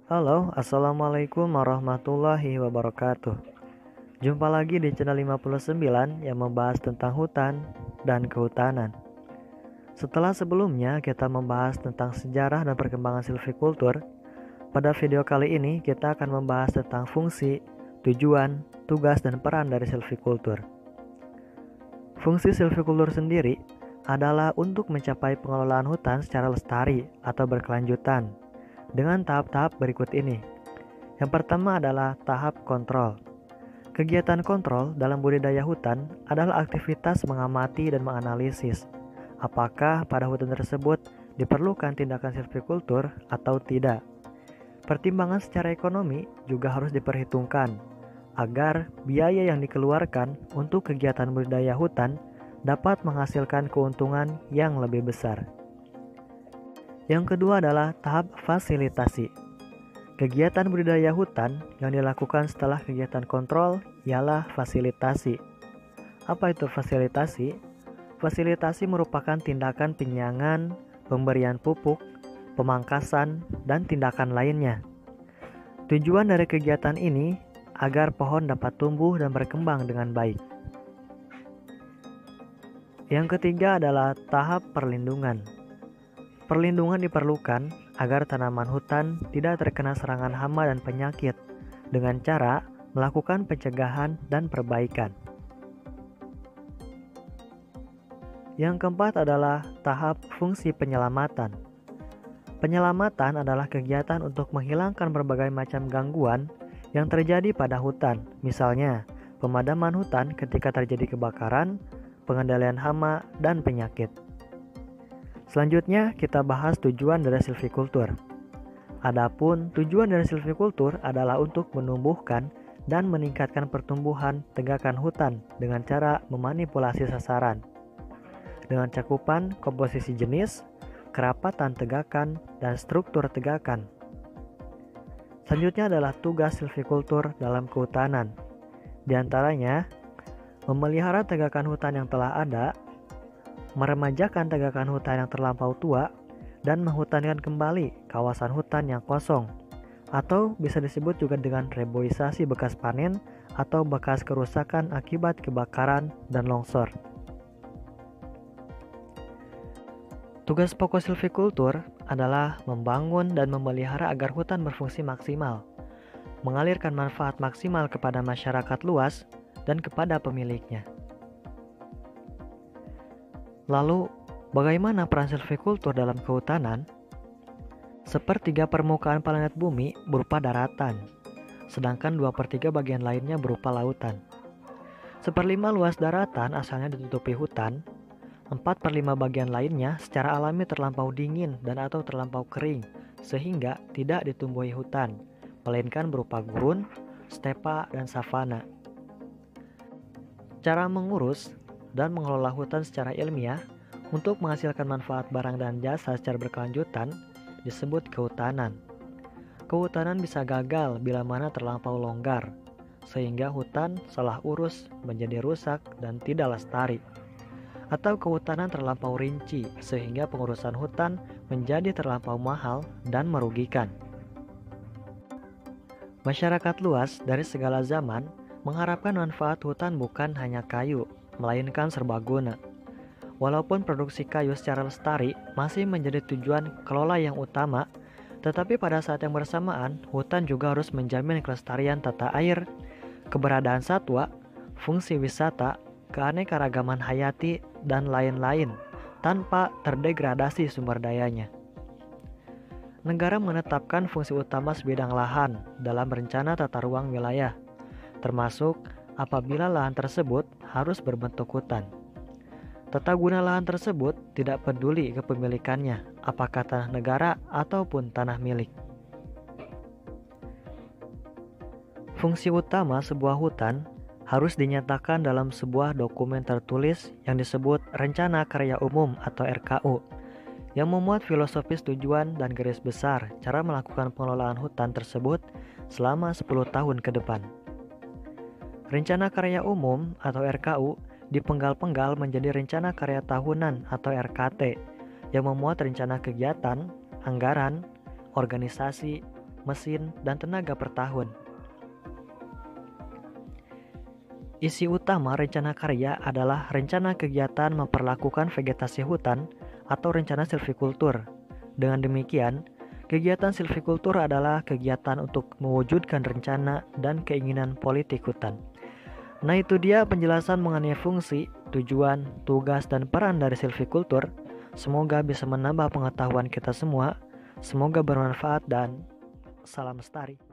Halo, Assalamualaikum warahmatullahi wabarakatuh. Jumpa lagi di channel 59 yang membahas tentang hutan dan kehutanan. Setelah sebelumnya kita membahas tentang sejarah dan perkembangan silvikultur, pada video kali ini kita akan membahas tentang fungsi, tujuan, tugas, dan peran dari silvikultur. Fungsi silvikultur sendiri adalah untuk mencapai pengelolaan hutan secara lestari atau berkelanjutan dengan tahap-tahap berikut ini. Yang pertama adalah tahap kontrol. Kegiatan kontrol dalam budidaya hutan adalah aktivitas mengamati dan menganalisis apakah pada hutan tersebut diperlukan tindakan silvikultur atau tidak. Pertimbangan secara ekonomi juga harus diperhitungkan agar biaya yang dikeluarkan untuk kegiatan budidaya hutan dapat menghasilkan keuntungan yang lebih besar. Yang kedua adalah tahap fasilitasi. Kegiatan budidaya hutan yang dilakukan setelah kegiatan kontrol ialah fasilitasi. Apa itu fasilitasi? Fasilitasi merupakan tindakan penyiangan, pemberian pupuk, pemangkasan, dan tindakan lainnya. Tujuan dari kegiatan ini agar pohon dapat tumbuh dan berkembang dengan baik. Yang ketiga adalah tahap perlindungan. Perlindungan diperlukan agar tanaman hutan tidak terkena serangan hama dan penyakit dengan cara melakukan pencegahan dan perbaikan. Yang keempat adalah tahap fungsi penyelamatan. Penyelamatan adalah kegiatan untuk menghilangkan berbagai macam gangguan yang terjadi pada hutan, misalnya pemadaman hutan ketika terjadi kebakaran, pengendalian hama, dan penyakit. Selanjutnya kita bahas tujuan dari silvikultur. Adapun tujuan dari silvikultur adalah untuk menumbuhkan dan meningkatkan pertumbuhan tegakan hutan dengan cara memanipulasi sasaran dengan cakupan komposisi jenis, kerapatan tegakan, dan struktur tegakan. Selanjutnya adalah tugas silvikultur dalam kehutanan. Di antaranya, memelihara tegakan hutan yang telah ada, meremajakan tegakan hutan yang terlampau tua, dan menghutankan kembali kawasan hutan yang kosong, atau bisa disebut juga dengan reboisasi bekas panen atau bekas kerusakan akibat kebakaran dan longsor. Tugas pokok silvikultur adalah membangun dan memelihara agar hutan berfungsi maksimal, mengalirkan manfaat maksimal kepada masyarakat luas dan kepada pemiliknya. Lalu, bagaimana peran silvikultur dalam kehutanan? Sepertiga permukaan planet bumi berupa daratan, sedangkan 2/3 bagian lainnya berupa lautan. 1/5 luas daratan asalnya ditutupi hutan, 4/5 bagian lainnya secara alami terlampau dingin dan atau terlampau kering, sehingga tidak ditumbuhi hutan, melainkan berupa gurun, stepa, dan savana. Cara mengurus dan mengelola hutan secara ilmiah untuk menghasilkan manfaat barang dan jasa secara berkelanjutan disebut kehutanan. Kehutanan bisa gagal bila mana terlampau longgar, sehingga hutan salah urus menjadi rusak dan tidak lestari. Atau kehutanan terlampau rinci, sehingga pengurusan hutan menjadi terlampau mahal dan merugikan. Masyarakat luas dari segala zaman mengharapkan manfaat hutan bukan hanya kayu, melainkan serbaguna. Walaupun produksi kayu secara lestari masih menjadi tujuan kelola yang utama, tetapi pada saat yang bersamaan, hutan juga harus menjamin kelestarian tata air, keberadaan satwa, fungsi wisata, keanekaragaman hayati, dan lain-lain, tanpa terdegradasi sumber dayanya. Negara menetapkan fungsi utama sebidang lahan dalam rencana tata ruang wilayah, termasuk apabila lahan tersebut harus berbentuk hutan. Tata guna lahan tersebut tidak peduli kepemilikannya, apakah tanah negara ataupun tanah milik. Fungsi utama sebuah hutan harus dinyatakan dalam sebuah dokumen tertulis yang disebut Rencana Karya Umum atau RKU, yang memuat filosofis tujuan dan garis besar cara melakukan pengelolaan hutan tersebut selama 10 tahun ke depan. Rencana Karya Umum atau RKU dipenggal-penggal menjadi Rencana Karya Tahunan atau RKT yang memuat rencana kegiatan, anggaran, organisasi, mesin, dan tenaga per tahun. Isi utama rencana karya adalah rencana kegiatan memperlakukan vegetasi hutan atau rencana silvikultur. Dengan demikian, kegiatan silvikultur adalah kegiatan untuk mewujudkan rencana dan keinginan politik hutan. Nah, itu dia penjelasan mengenai fungsi, tujuan, tugas, dan peran dari silvikultur. Semoga bisa menambah pengetahuan kita semua. Semoga bermanfaat dan salam lestari.